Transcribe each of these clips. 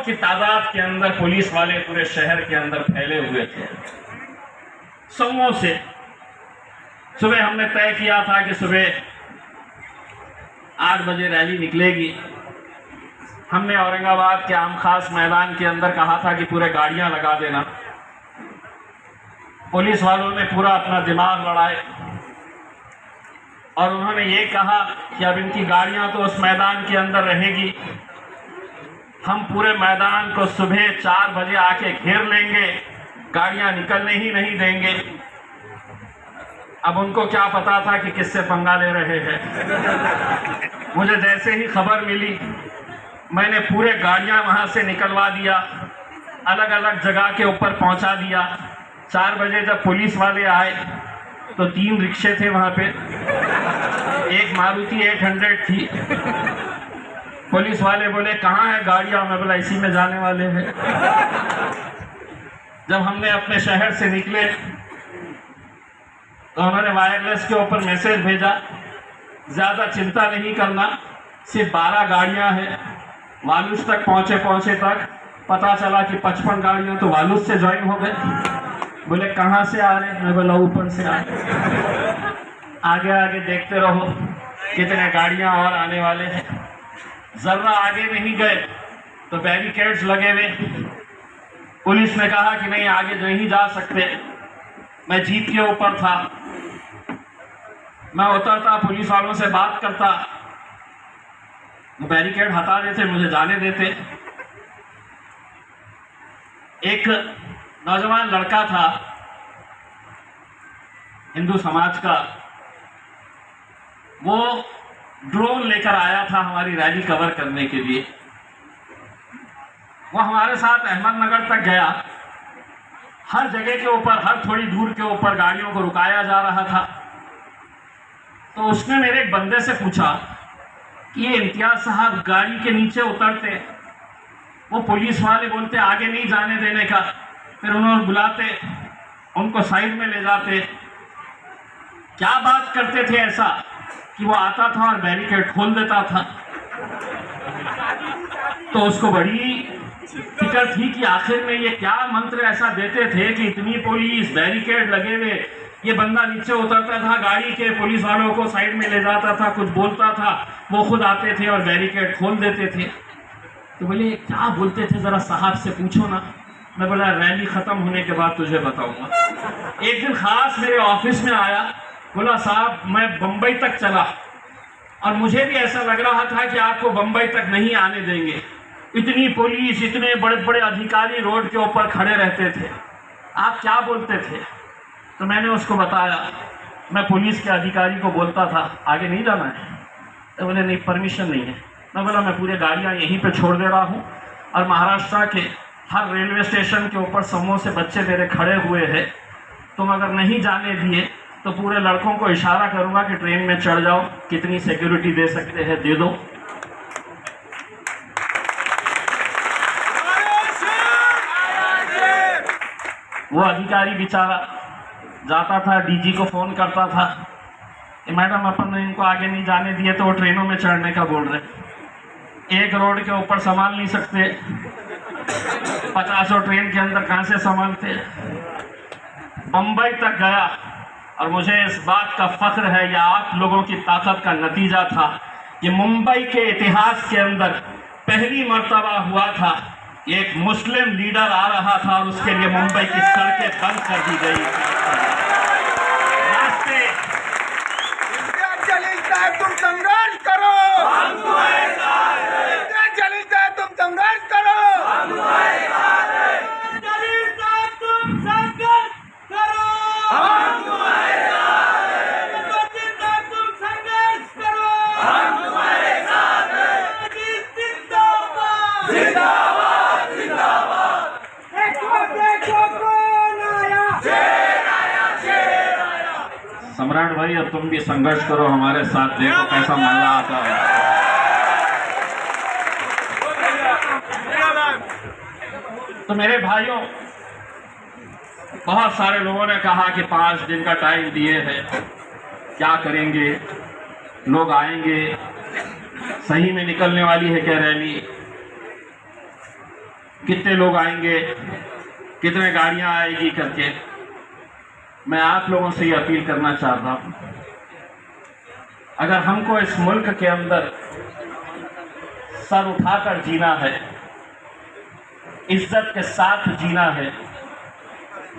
की तादाद के अंदर पुलिस वाले पूरे शहर के अंदर फैले हुए थे, सौों से। सुबह हमने तय किया था कि सुबह 8 बजे रैली निकलेगी। हमने औरंगाबाद के आम खास मैदान के अंदर कहा था कि पूरे गाड़ियां लगा देना। पुलिस वालों ने पूरा अपना दिमाग लड़ाए और उन्होंने ये कहा कि अब इनकी गाड़ियां तो उस मैदान के अंदर रहेगी, हम पूरे मैदान को सुबह 4 बजे आके घेर लेंगे, गाड़ियां निकलने ही नहीं देंगे। अब उनको क्या पता था कि किससे पंगा ले रहे हैं। मुझे जैसे ही खबर मिली मैंने पूरे गाड़ियां वहां से निकलवा दिया, अलग अलग जगह के ऊपर पहुंचा दिया। 4 बजे जब पुलिस वाले आए तो 3 रिक्शे थे वहां पे, एक मारुति 800 थी। पुलिस वाले बोले कहाँ है गाड़ियां? मैं बोला इसी में जाने वाले हैं। जब हमने अपने शहर से निकले तो उन्होंने वायरलेस के ऊपर मैसेज भेजा, ज़्यादा चिंता नहीं करना, सिर्फ 12 गाड़ियां हैं। वालूस तक पहुंचे तक पता चला कि 55 गाड़ियां तो वालूस से ज्वाइन हो गए। बोले कहाँ से आ रहे? मैं बोला ऊपर से आ रहे। आगे आगे देखते रहो कितने गाड़ियां और आने वाले हैं। जरा आगे नहीं गए तो बैरिकेड्स लगे हुए। पुलिस ने कहा कि नहीं आगे नहीं जा सकते। मैं जीप के ऊपर था, मैं उतरता, पुलिस वालों से बात करता, वो बैरिकेड हटा देते, मुझे जाने देते। एक नौजवान लड़का था हिंदू समाज का, वो ड्रोन लेकर आया था हमारी रैली कवर करने के लिए। वो हमारे साथ अहमदनगर तक गया। हर जगह के ऊपर, हर थोड़ी दूर के ऊपर गाड़ियों को रुकाया जा रहा था। तो उसने मेरे एक बंदे से पूछा कि ये इम्तियाज साहब गाड़ी के नीचे उतरते, वो पुलिस वाले बोलते आगे नहीं जाने देने का, फिर उन्होंने बुलाते, उनको साइड में ले जाते, क्या बात करते थे ऐसा कि वो आता था और बैरिकेड खोल देता था। तो उसको बड़ी फिक्र थी कि आखिर में ये क्या मंत्र ऐसा देते थे कि इतनी पुलिस, बैरिकेड लगे हुए, ये बंदा नीचे उतरता था गाड़ी के, पुलिस वालों को साइड में ले जाता था, कुछ बोलता था, वो खुद आते थे और बैरिकेड खोल देते थे। तो बोले क्या बोलते थे, जरा साहब से पूछो ना। मैं बोला रैली खत्म होने के बाद तुझे बताऊंगा। एक दिन खास मेरे ऑफिस में आया, बोला साहब मैं बंबई तक चला और मुझे भी ऐसा लग रहा था कि आपको बंबई तक नहीं आने देंगे। इतनी पुलिस, इतने बड़े बड़े अधिकारी रोड के ऊपर खड़े रहते थे, आप क्या बोलते थे? तो मैंने उसको बताया, मैं पुलिस के अधिकारी को बोलता था आगे नहीं जाना है। तो बोले नहीं, परमिशन नहीं है। मैं बोला मैं पूरी गाड़ियाँ यहीं पे छोड़ दे रहा हूँ और महाराष्ट्र के हर रेलवे स्टेशन के ऊपर समूह से बच्चे मेरे खड़े हुए हैं, तुम अगर नहीं जाने दिए तो पूरे लड़कों को इशारा करूंगा कि ट्रेन में चढ़ जाओ, कितनी सिक्योरिटी दे सकते हैं दे दो। वो अधिकारी बेचारा जाता था, डीजी को फोन करता था, मैडम अपन ने इनको आगे नहीं जाने दिए तो वो ट्रेनों में चढ़ने का बोल रहे। एक रोड के ऊपर संभाल नहीं सकते, 50 ट्रेन के अंदर कहां से संभालते। बंबई तक गया और मुझे इस बात का फख्र है, यह आप लोगों की ताकत का नतीजा था। ये मुंबई के इतिहास के अंदर पहली मर्तबा हुआ था, एक मुस्लिम लीडर आ रहा था और उसके लिए मुंबई की सड़कें बंद कर दी गई। रास्ते तुम संघर्ष करो, तुम संघर्ष करो, सम्राट भाई अब तुम भी संघर्ष करो हमारे साथ, देखो कैसा मजा आता है। तो मेरे भाइयों, बहुत सारे लोगों ने कहा कि 5 दिन का टाइम दिए हैं, क्या करेंगे, लोग आएंगे, सही में निकलने वाली है क्या रैली? कितने लोग आएंगे, कितने गाड़ियां आएगी करके। मैं आप लोगों से ये अपील करना चाहता हूं, अगर हमको इस मुल्क के अंदर सर उठाकर जीना है, इज्जत के साथ जीना है,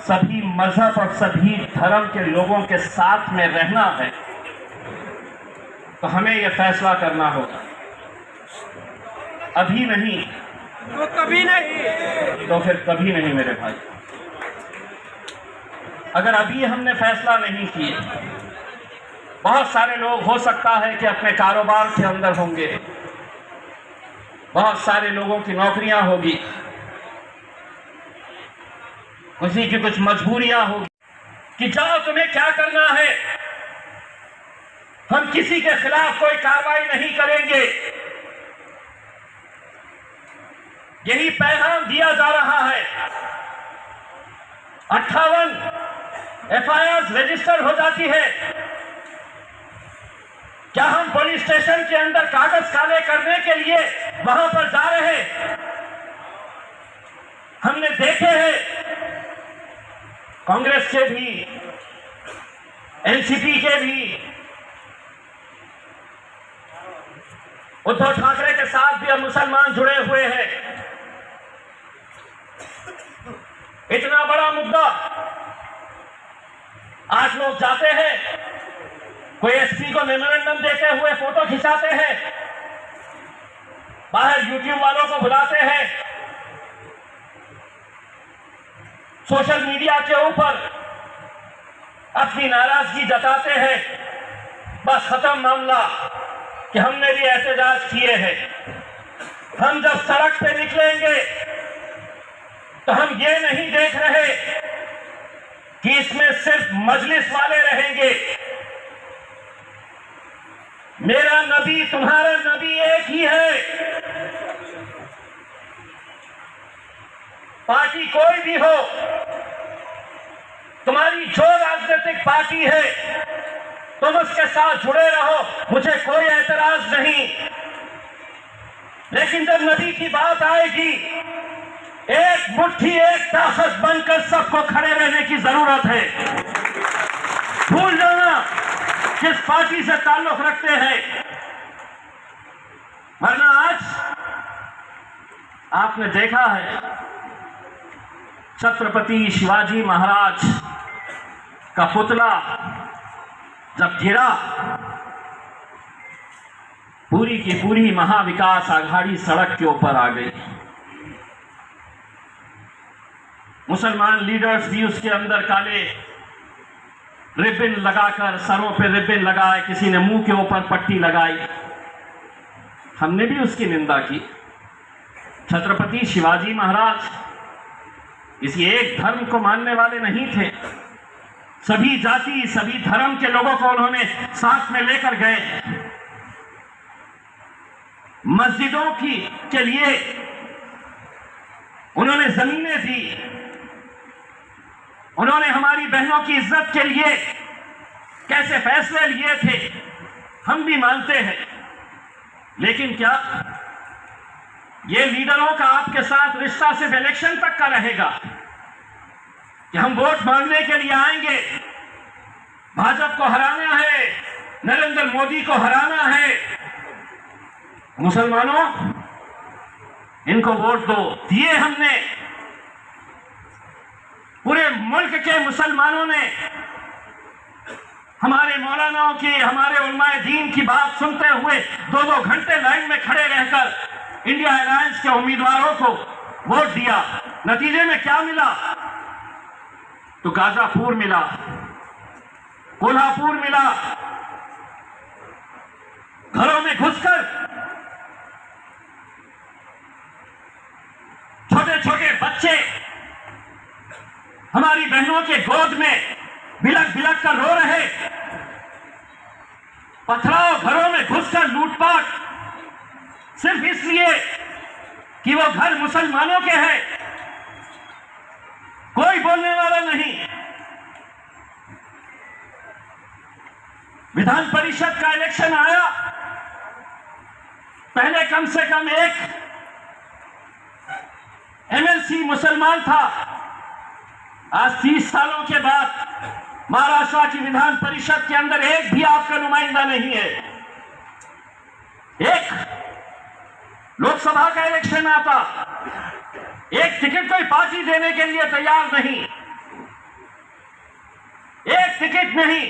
सभी मजहब और सभी धर्म के लोगों के साथ में रहना है, तो हमें यह फैसला करना होगा। अभी नहीं तो कभी नहीं, तो फिर कभी नहीं मेरे भाई। अगर अभी हमने फैसला नहीं किए, बहुत सारे लोग हो सकता है कि अपने कारोबार के अंदर होंगे, बहुत सारे लोगों की नौकरियां होगी, किसी की कुछ मजबूरियां होगी कि जाओ तुम्हें क्या करना है, हम किसी के खिलाफ कोई कार्रवाई नहीं करेंगे। यही पैगाम दिया जा रहा है। 58 FIR रजिस्टर हो जाती है। क्या हम पुलिस स्टेशन के अंदर कागज काले करने के लिए वहां पर जा रहे हैं? हमने देखे हैं कांग्रेस के भी, एनसीपी के भी, उद्धव ठाकरे के साथ भी अब मुसलमान जुड़े हुए हैं। इतना बड़ा मुद्दा, आज लोग जाते हैं, कोई एसपी को मेमोरेंडम देते हुए फोटो खिंचाते हैं, बाहर यूट्यूब वालों को बुलाते हैं, सोशल मीडिया के ऊपर अपनी नाराजगी जताते हैं, बस खत्म मामला कि हमने भी एहतजाज किए हैं। हम जब सड़क पे निकलेंगे तो हम ये नहीं देख रहे कि इसमें सिर्फ मजलिस वाले रहेंगे। मेरा नबी, तुम्हारा नबी एक ही है। पार्टी कोई भी हो, तुम्हारी जो राजनीतिक पार्टी है, तुम उसके साथ जुड़े रहो, मुझे कोई एतराज नहीं। लेकिन जब नबी की बात आएगी, एक मुट्ठी, एक ताकत बनकर सबको खड़े रहने की जरूरत है। भूल जाना किस पार्टी से ताल्लुक रखते हैं, वरना आज आपने देखा है छत्रपति शिवाजी महाराज का पुतला जब गिरा, पूरी की पूरी महाविकास आघाड़ी सड़क के ऊपर आ गई। मुसलमान लीडर्स भी उसके अंदर काले रिबन लगाकर, सरों पे रिबन लगाए, किसी ने मुंह के ऊपर पट्टी लगाई। हमने भी उसकी निंदा की। छत्रपति शिवाजी महाराज किसी एक धर्म को मानने वाले नहीं थे, सभी जाति, सभी धर्म के लोगों को उन्होंने साथ में लेकर गए। मस्जिदों के लिए उन्होंने जमीनें दी, उन्होंने हमारी बहनों की इज्जत के लिए कैसे फैसले लिए थे हम भी मानते हैं। लेकिन क्या ये लीडरों का आपके साथ रिश्ता सिर्फ इलेक्शन तक का रहेगा कि हम वोट मांगने के लिए आएंगे, भाजपा को हराना है, नरेंद्र मोदी को हराना है? मुसलमानों, इनको वोट दो। दिए हमने, पूरे मुल्क के मुसलमानों ने हमारे मौलानाओं की, हमारे उलमाए दीन की बात सुनते हुए 2-2 घंटे लाइन में खड़े रहकर इंडिया अलायंस के उम्मीदवारों को वोट दिया। नतीजे में क्या मिला? तो गाजापुर मिला, कोल्हापुर मिला, घरों में घुसकर छोटे छोटे बच्चे हमारी बहनों के गोद में बिलक बिलक कर रो रहे। पथराव घरों में घुसकर लूटपाट, सिर्फ इसलिए कि वो घर मुसलमानों के हैं। कोई बोलने वाला नहीं। विधान परिषद का इलेक्शन आया, पहले कम से कम एक एमएलसी मुसलमान था। आज 30 सालों के बाद महाराष्ट्र की विधान परिषद के अंदर एक भी आपका नुमाइंदा नहीं है। एक लोकसभा का इलेक्शन आता, एक टिकट कोई पार्टी देने के लिए तैयार नहीं, एक टिकट नहीं।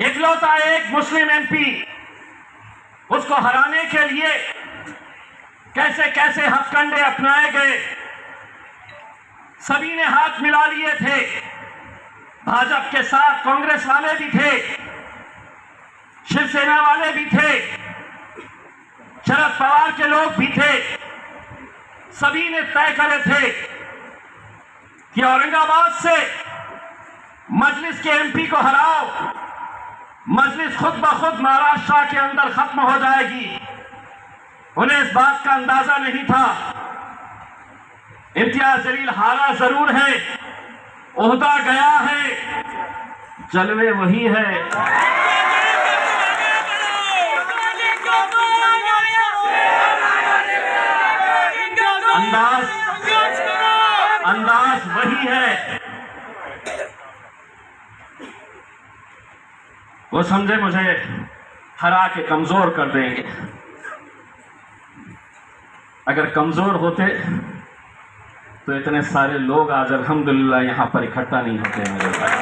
इकलौता एक मुस्लिम एमपी, उसको हराने के लिए कैसे कैसे हथकंडे अपनाए गए। सभी ने हाथ मिला लिए थे, भाजपा के साथ कांग्रेस वाले भी थे, शिवसेना वाले भी थे, शरद पवार के लोग भी थे। सभी ने तय करे थे कि औरंगाबाद से मजलिस के एमपी को हराओ, मजलिस खुद ब खुद महाराष्ट्र के अंदर खत्म हो जाएगी। उन्हें इस बात का अंदाजा नहीं था। इम्तियाज जलील हारा जरूर है, ओहदा गया है, जलवे वही है। अंदाज वही है। वो समझे मुझे हरा के कमजोर कर देंगे। अगर कमजोर होते तो इतने सारे लोग आज अल्हम्दुलिल्लाह यहां पर इकट्ठा नहीं होते मेरे भाई।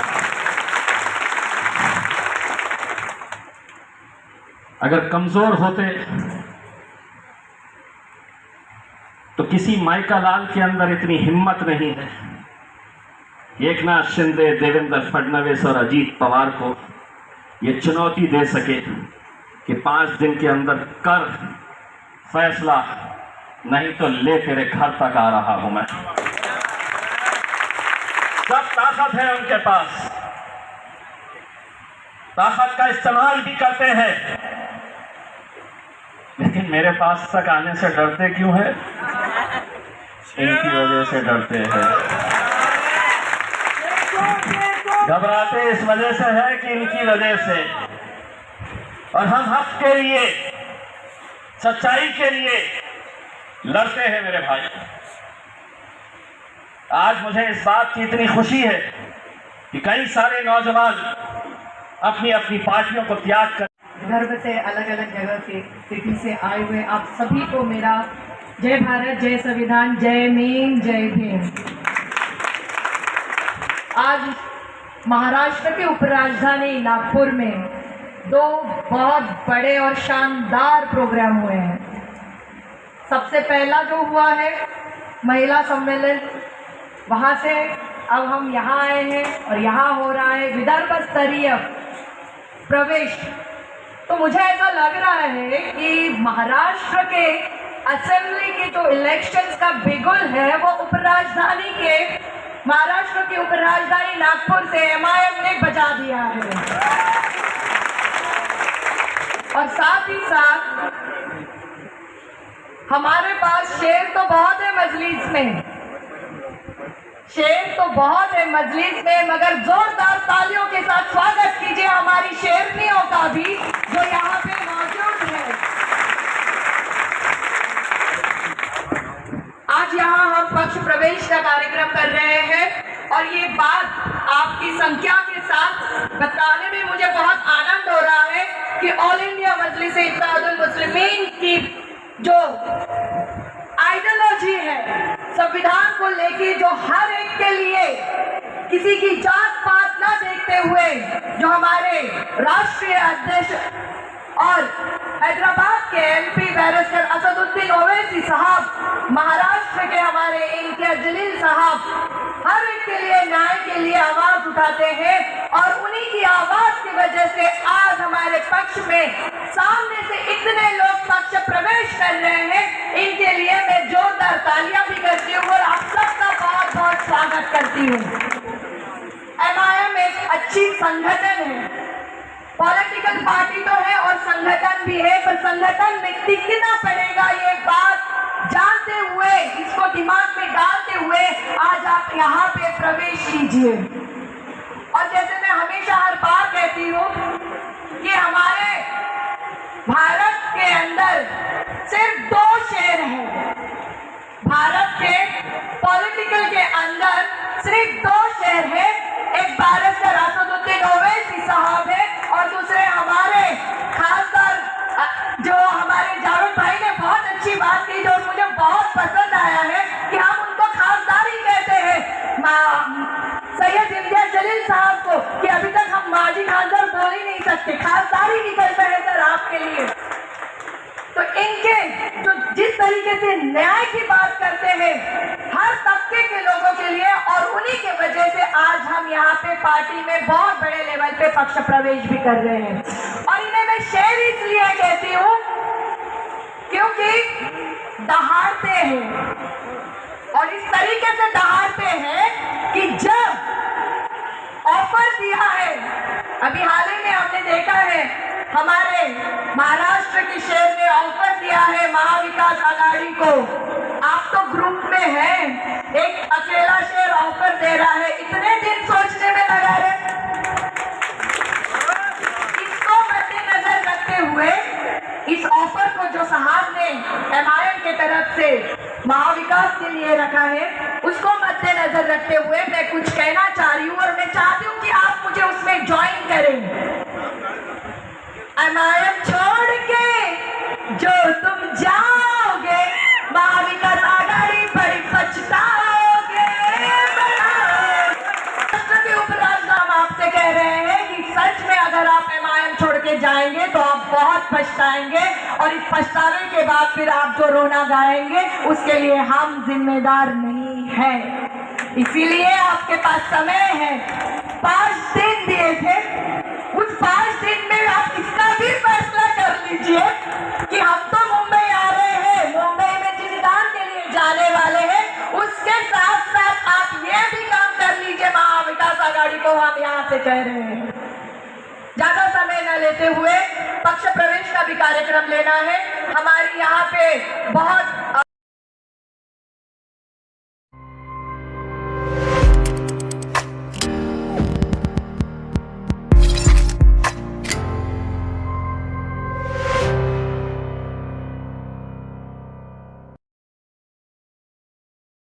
अगर कमजोर होते तो किसी माइका लाल के अंदर इतनी हिम्मत नहीं है। एकनाथ शिंदे, देवेंद्र फडणवीस और अजीत पवार को ये चुनौती दे सके कि 5 दिन के अंदर कर फैसला, नहीं तो ले तेरे घर तक आ रहा हूं मैं। सब ताकत है उनके पास, ताकत का इस्तेमाल भी करते हैं, लेकिन मेरे पास तक आने से डरते क्यों है? इनकी वजह से डरते हैं। घबराते इस वजह से है कि इनकी वजह से। और हम हक के लिए, सच्चाई के लिए लड़ते हैं मेरे भाई। आज मुझे इस बात की इतनी खुशी है कि कई सारे नौजवान अपनी अपनी पार्टियों को त्याग कर विदर्भ से अलग अलग जगह से सिटी से आए हुए आप सभी को मेरा जय भारत, जय संविधान, जय भीम, जय भीम। आज महाराष्ट्र के उपराजधानी नागपुर में 2 बहुत बड़े और शानदार प्रोग्राम हुए हैं। सबसे पहला जो हुआ है महिला सम्मेलन, वहाँ से अब हम यहाँ आए हैं और यहाँ हो रहा है विदर्भ स्तरीय प्रवेश। तो मुझे ऐसा लग रहा है कि महाराष्ट्र के असेंबली के जो इलेक्शंस का बिगुल है वो उपराजधानी के, महाराष्ट्र की उपराजधानी नागपुर से एमआईएम ने बजा दिया है। और साथ ही साथ हमारे पास शेर तो बहुत है मजलिस में, शेर तो बहुत है मजलिस में, मगर जोरदार तालियों के साथ स्वागत कीजिए हमारी शेरनियों का भी जो यहाँ पे मौजूद है। आज यहाँ हम पक्ष प्रवेश का कार्यक्रम कर रहे हैं और ये बात आपकी संख्या के साथ बताने में मुझे बहुत आनंद हो रहा है कि ऑल इंडिया मजलिस इत्तेहादुल मुस्लिमीन की जो आइडियोलॉजी है संविधान को लेके, जो हर एक के लिए किसी की जात पात ना देखते हुए, जो हमारे राष्ट्रीय अध्यक्ष और हैदराबाद के एमपी बैरिस्टर असदुद्दीन ओवैसी साहब, महाराष्ट्र के हमारे इम्तियाज जलील साहब हर एक के लिए न्याय के लिए आवाज उठाते हैं और उन्हीं की आवाज की वजह से आज हमारे पक्ष में सामने से इतने लोग पक्ष प्रवेश कर रहे हैं। इनके लिए मैं जोरदार तालियां भी करती हूँ और आप सबका बहुत बहुत स्वागत करती हूँ। एमआईएम एक अच्छी संगठन है, पॉलिटिकल पार्टी तो है और संगठन भी है, पर संगठन में टिकना पड़ेगा ये बात जानते हुए, इसको दिमाग में डालते हुए आज आप यहाँ पे प्रवेश कीजिए। और जैसे मैं हमेशा हर बार कहती हूँ कि हमारे भारत के अंदर सिर्फ 2 शेर हैं, बाजी खान सर बोल ही नहीं सकते, खासदारी निकलता है सर आपके लिए। तो इनके जो जिस तरीके से न्याय की बात करते हैं हर तबके के लोगों के लिए, और उन्हीं के वजह से आज हम यहाँ पे पार्टी में बहुत बड़े लेवल पे पक्ष प्रवेश भी कर रहे हैं। और इन्हें मैं शेर इसलिए कहती हूँ क्योंकि दहाड़ते हैं, और इस तरीके से दहाड़ते हैं कि जब ऑफर दिया है, अभी हाल ही में हमने देखा है हमारे महाराष्ट्र की शेर ने ऑफर दिया है महाविकास आघाड़ी को, आप तो ग्रुप में हैं, एक अकेला शेर ऑफर दे रहा है, इतने दिन सोचने में लगा रहे। इसको मद्देनजर रखते हुए इस ऑफर को जो साहब ने MIM के तरफ से महाविकास के लिए रखा है उसको मद्देनजर रखते हुए मैं कुछ कहना चाह रही हूँ, और मैं चाहती हूँ कि आप मुझे उसमें ज्वाइन करें। MIM छोड़ के जो तुम जाओगे महाविकास आघाड़ी बड़ी पछताओगे। राष्ट्रपति उपराष्ट्र हम आपसे कह रहे हैं कि सच में अगर आप MIM छोड़ के जाएंगे तो आप बहुत पछताएंगे, और इस पछतावे के बाद फिर आप जो रोना गाएंगे उसके लिए हम जिम्मेदार नहीं हैं। इसीलिए आपके पास समय है, 5 दिन दिए थे, उस 5 दिन में आप इसका भी फैसला कर लीजिए कि हम तो मुंबई आ रहे हैं, मुंबई में जिस काम के लिए जाने वाले हैं उसके साथ साथ आप ये भी काम कर लीजिए महाविकास आघाड़ी को हम यहाँ से कह रहे हैं। ज्यादा समय न लेते हुए पक्ष प्रवेश का भी कार्यक्रम लेना है। हमारी यहाँ पे बहुत